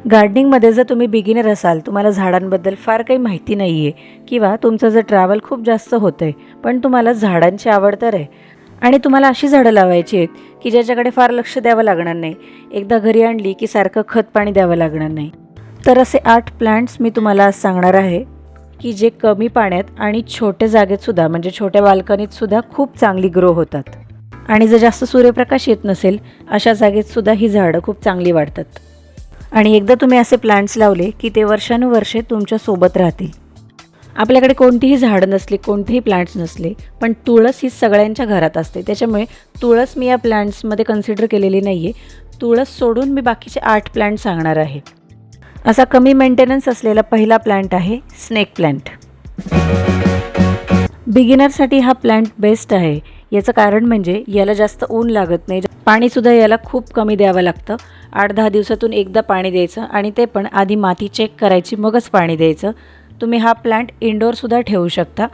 गार्डनिंगमध्ये जर तुम्ही बिगिनर असाल, तुम्हाला झाडांबद्दल फार काही माहिती नाही आहे किंवा तुमचं जर ट्रॅव्हल खूप जास्त होतं आहे, पण तुम्हाला झाडांची आवड तर आहे आणि तुम्हाला अशी झाडं लावायची आहेत की ज्याच्याकडे फार लक्ष द्यावं लागणार नाही, एकदा घरी आणली की सारखं खत पाणी द्यावं लागणार नाही, तर असे 8 प्लांट्स मी तुम्हाला आज सांगणार आहे की जे कमी पाण्यात आणि छोट्या जागेतसुद्धा म्हणजे छोट्या बाल्कनीतसुद्धा खूप चांगली ग्रो होतात. आणि जर जास्त सूर्यप्रकाश येत नसेल अशा जागेतसुद्धा ही झाडं खूप चांगली वाढतात. आणि एकदा तुम्ही असे प्लांट्स लावले की ते वर्षानुवर्षे तुमच्या सोबत राहतील. आपल्याकडे कोणतीही झाडं नसली, कोणतेही प्लांट्स नसले, पण तुळस ही सगळ्यांच्या घरात असते. त्याच्यामुळे तुळस मी या प्लांट्समध्ये कन्सिडर केलेली नाही आहे. तुळस सोडून मी बाकीचे 8 प्लांट सांगणार आहे. असा कमी मेंटेनन्स असलेला पहिला प्लांट आहे स्नेक प्लांट. बिगिनरसाठी हा प्लांट बेस्ट आहे. याचं कारण म्हणजे याला जास्त ऊन लागत नाही, पाणीसुद्धा याला खूप कमी द्यावं लागतं. 8-10 दिवसातून एकदा पाणी द्यायचं आणि ते पण आधी माती चेक करायची, मगच पाणी द्यायचं. तुम्ही हा प्लांट इनडोअरसुद्धा ठेवू शकता.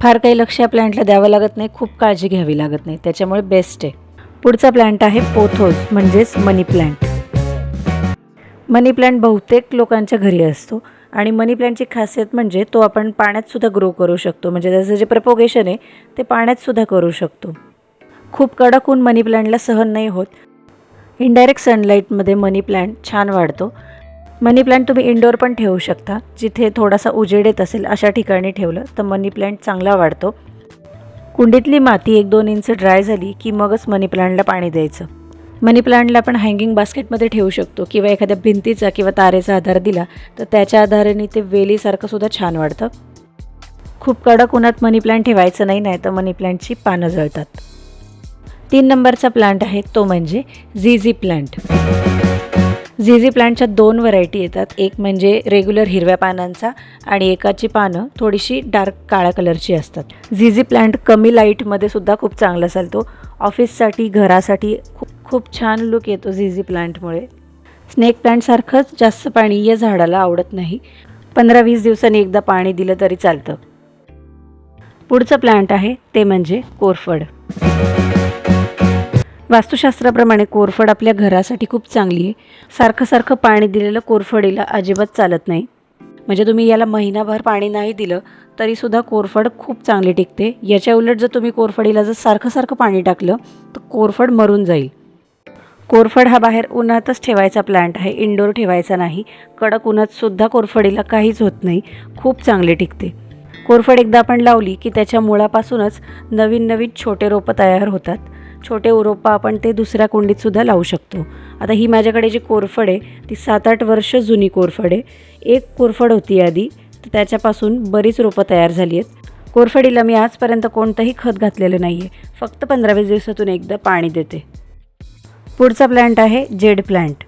फार काही लक्ष या प्लांटला द्यावं लागत नाही, खूप काळजी घ्यावी लागत नाही, त्याच्यामुळे बेस्ट आहे. पुढचा प्लांट आहे पोथोस म्हणजेच मनी प्लांट. मनी प्लांट बहुतेक लोकांच्या घरी असतो आणि मनी प्लांटची खासियत म्हणजे तो आपण पाण्यातसुद्धा ग्रो करू शकतो. म्हणजे त्याचं जे प्रपोगेशन आहे ते पाण्यातसुद्धा करू शकतो. खूप कडक ऊन मनी प्लांटला सहन नाही होत. इनडायरेक्ट सनलाईटमध्ये मनी प्लांट छान वाढतो. मनी प्लांट तुम्ही इनडोअर पण ठेवू शकता. जिथे थोडासा उजेड येत असेल अशा ठिकाणी ठेवलं तर मनी प्लांट चांगला वाढतो. कुंडीतली माती 1-2 इंच ड्राय झाली की मगच मनी प्लांटला पाणी द्यायचं. मनी प्लांटला आपण हँगिंग बास्केटमध्ये ठेवू शकतो किंवा एखाद्या भिंतीचा किंवा तारेचा आधार दिला तर त्याच्या आधाराने ते वेलीसारखं सुद्धा छान वाढतं. खूप कडक उन्हात मनी प्लांट ठेवायचं नाही, नाही तर मनी प्लांटची पानं जळतात. 3 नंबरचा प्लांट आहे तो म्हणजे झीझी प्लांट. झीझी प्लांटच्या 2 व्हरायटी येतात. एक म्हणजे रेग्युलर हिरव्या पानांचा आणि एकाची पानं थोडीशी डार्क काळ्या कलरची असतात. झीझी प्लांट कमी लाईटमध्ये सुद्धा खूप चांगला चालतो. ऑफिससाठी, घरासाठी खूप छान लुक येतो झीझी प्लांटमुळे. स्नेक प्लांटसारखंच जास्त पाणी या झाडाला आवडत नाही. 15-20 दिवसांनी एकदा पाणी दिलं तरी चालतं. पुढचं प्लांट आहे ते म्हणजे कोरफड. वास्तुशास्त्राप्रमाणे कोरफड आपल्या घरासाठी खूप चांगली आहे. सारखं पाणी दिलेलं कोरफडीला अजिबात चालत नाही. म्हणजे तुम्ही याला महिनाभर पाणी नाही दिलं तरीसुद्धा कोरफड खूप चांगली टिकते. याच्या उलट जर तुम्ही कोरफडीला जर सारखं पाणी टाकलं तर कोरफड मरून जाईल. कोरफड हा बाहेर उन्हातच ठेवायचा प्लांट आहे, इनडोअर ठेवायचा नाही. कडक उन्हातसुद्धा कोरफडीला काहीच होत नाही, खूप चांगली टिकते. कोरफड एकदा आपण लावली की त्याच्या मुळापासूनच नवीन छोटे रोपं तयार होतात. छोटे रोपं आपण ते दुसऱ्या कुंडीतसुद्धा लावू शकतो. आता ही माझ्याकडे जी कोरफड आहे ती 7-8 वर्ष जुनी कोरफड आहे. एक कोरफड होती आधी, तर त्याच्यापासून बरीच रोपं तयार झाली आहेत. कोरफडीला मी आजपर्यंत कोणतंही खत घातलेलं नाही आहे, फक्त 15-20 दिवसातून एकदा पाणी देते. पुढचा प्लांट आहे जेड प्लांट.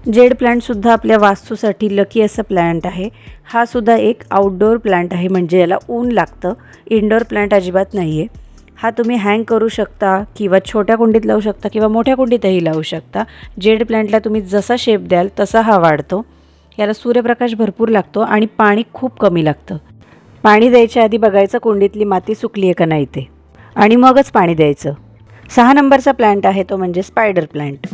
जेड प्लांटसुद्धा आपल्या वास्तूसाठी लकी असा प्लांट आहे. हा सुद्धा एक आउटडोअर प्लांट आहे, म्हणजे याला ऊन लागतं. इनडोअर प्लांट अजिबात नाही आहे. हा तुम्ही हँग करू शकता किंवा छोट्या कुंडीत लावू शकता किंवा मोठ्या कुंडीतही लावू शकता. जेड प्लांटला तुम्ही जसा शेप द्याल तसा हा वाढतो. याला सूर्यप्रकाश भरपूर लागतो आणि पाणी खूप कमी लागतं. पाणी द्यायच्या आधी बघायचं कुंडीतली माती सुकली आहे का नाही ते, आणि मगच पाणी द्यायचं. 6 नंबरचा प्लांट आहे तो म्हणजे स्पायडर प्लांट.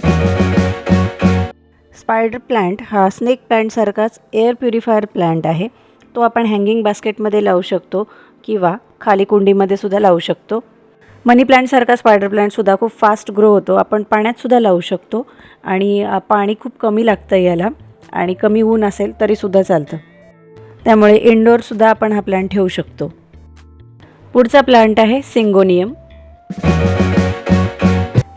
स्पायडर प्लांट हा स्नेक प्लांटसारखाच एअर प्युरिफायर प्लांट आहे. तो आपण हँगिंग बास्केटमध्ये लावू शकतो किंवा खाली कुंडीमध्ये सुद्धा लावू शकतो. मनी प्लांटसारखा स्पायडर प्लांटसुद्धा खूप फास्ट ग्रो होतो. आपण पाण्यातसुद्धा लावू शकतो आणि पाणी खूप कमी लागतं याला, आणि कमी ऊन असेल तरीसुद्धा चालतं. त्यामुळे इनडोअरसुद्धा आपण हा प्लांट ठेवू शकतो. पुढचा प्लांट आहे सिंगोनियम.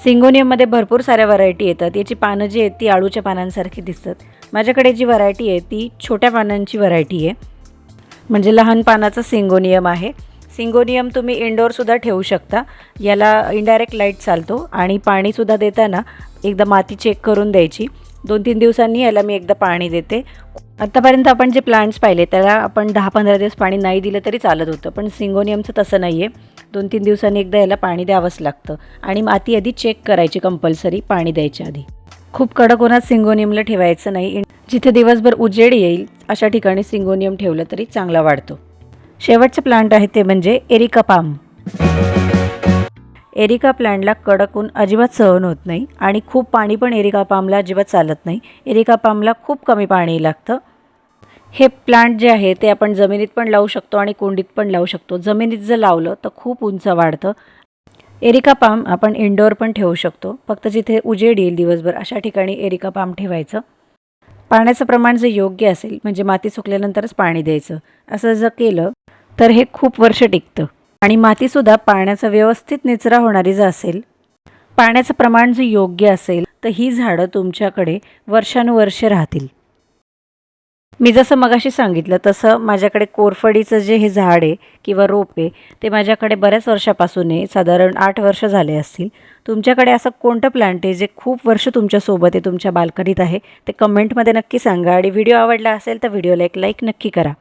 सिंगोनियममध्ये भरपूर साऱ्या व्हरायटी येतात. याची पानं जी आहेत ती आळूच्या पानांसारखी दिसतात. माझ्याकडे जी व्हरायटी आहे ती छोट्या पानांची व्हरायटी आहे, म्हणजे लहान पानाचं सिंगोनियम आहे. सिंगोनियम तुम्ही इनडोअरसुद्धा ठेवू शकता. याला इनडायरेक्ट लाईट चालतो आणि पाणीसुद्धा देताना एकदा माती चेक करून द्यायची. 2-3 दिवसांनी याला मी एकदा पाणी देते. आत्तापर्यंत आपण जे प्लांट्स पाहिले त्याला आपण 10-15 दिवस पाणी नाही दिलं तरी चालत होतं, पण सिंगोनियमचं तसं नाही आहे. 2-3 दिवसांनी एकदा याला पाणी द्यावंच लागतं आणि माती आधी चेक करायची कंपल्सरी पाणी द्यायच्या आधी. खूप कडक उन्हात सिंगोनियमला ठेवायचं नाही. जिथे दिवसभर उजेड येईल अशा ठिकाणी सिंगोनियम ठेवलं तरी चांगला वाढतो. शेवटचे प्लांट आहे ते म्हणजे एरिका पाम. एरिका प्लांटला कडक ऊन अजिबात सहन होत नाही आणि खूप पाणी पण एरिका पामला अजिबात चालत नाही. एरिका पामला खूप कमी पाणी लागतं. हे प्लांट जे आहे ते आपण जमिनीत पण लावू शकतो आणि कुंडीत पण लावू शकतो. जमिनीत जर लावलं तर खूप उंच वाढतं. एरिका पाम आपण इंडोर पण ठेवू शकतो. फक्त जिथे उजेड येईल दिवसभर अशा ठिकाणी एरिका पाम ठेवायचं. पाण्याचं प्रमाण जे योग्य असेल म्हणजे माती सुकल्यानंतरच पाणी द्यायचं. असं जर केलं तर हे खूप वर्ष टिकतं. आणि मातीसुद्धा पाण्याचा व्यवस्थित निचरा होणारी जर असेल, पाण्याचं प्रमाण जे योग्य असेल तर ही झाडं तुमच्याकडे वर्षानुवर्ष राहतील. मी जसं मगाशी सांगितलं तसं माझ्याकडे कोरफडीचं जे हे झाड आहे किंवा रोप आहे ते माझ्याकडे बऱ्याच वर्षापासून आहे. साधारण 8 वर्ष झाले असतील. तुमच्याकडे असं कोणतं प्लांट आहे जे खूप वर्ष तुमच्यासोबत आहे, तुमच्या बाल्कनीत आहे, ते कमेंटमध्ये नक्की सांगा. आणि व्हिडिओ आवडला असेल तर व्हिडिओला एक लाईक नक्की करा.